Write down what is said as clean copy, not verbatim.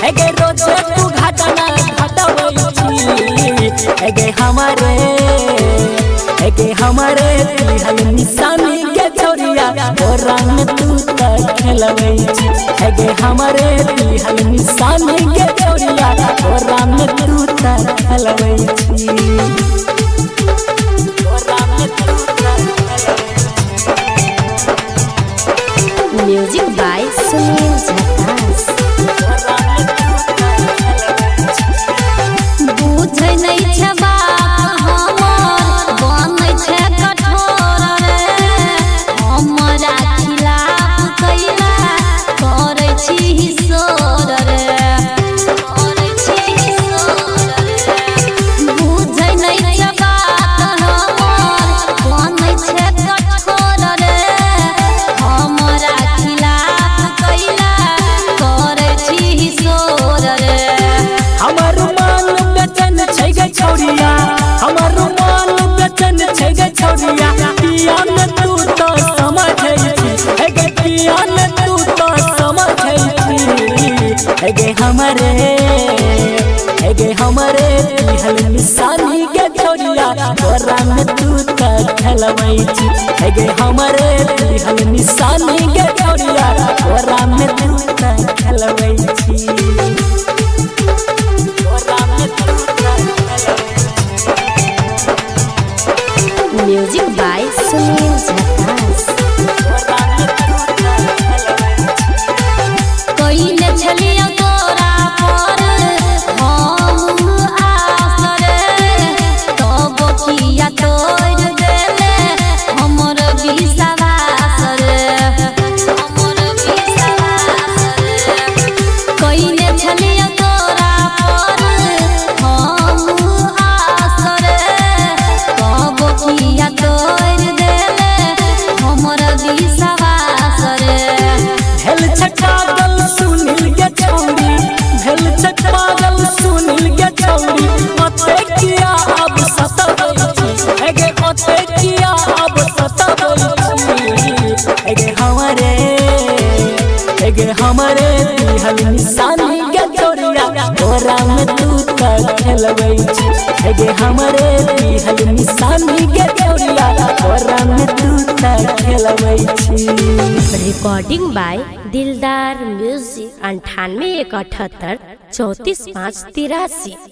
हेगे रोज तू घटना घटबै छी हेगे हमारे तिहल निशानी के छोरिया तोरा में तू त खेलबै छी हेगे हमारे तिहल निशानी के छोरिया तोरा में तू त खेलबै छी म्यूजिक बाय सुनील झकास। बुझै नहीं छै बात हमर बनै छै कठोर रे हमरा खिलाफ कैला करै छी हिसोर रे करै छी हिसोर रे बुझै नहीं छै बात हमर बनै छै कठोर रे हमरा खिलाफ कैला करै छी हिसोर रे हमर मान बेचन छै गे छोरिया हमर मान बेचन छै गे छोरिया किया न तू तो समझै छी हेगे किया न तू तो समझै छी हेगे हमरे तिहल निशानी के छोरिया तोरा में तू त खेलबै छी हेगे हमरे तिहल निशानी के छोरिया तोरा में तू त खेलबै छी म्यूजिक बाय सुनील झकास। कइले छलिया तोरा पर हम आस रे तब किया तोड़ देले हमर विश्वास रे हमर विश्वास रे कइले छलिया तोरा पर हम आस रे तब किया तोड़ देले हमर विश्वास रे भेल छटागल सुनील के छौरी भेल छटागल सुनील के छौरी ओते किया अब सतबै छी हेगे ओते किया अब सतबै छी हेगे हमरे तिहल निशानी के छोरिया तोरा में तू त खेलबै छी हेगे हमरे तिहल निशानी के छोरिया तोरा में तू त खेलबै छी। रिकॉर्डिंग बाय दिलदार म्यूजिक 98 178 34 5 83।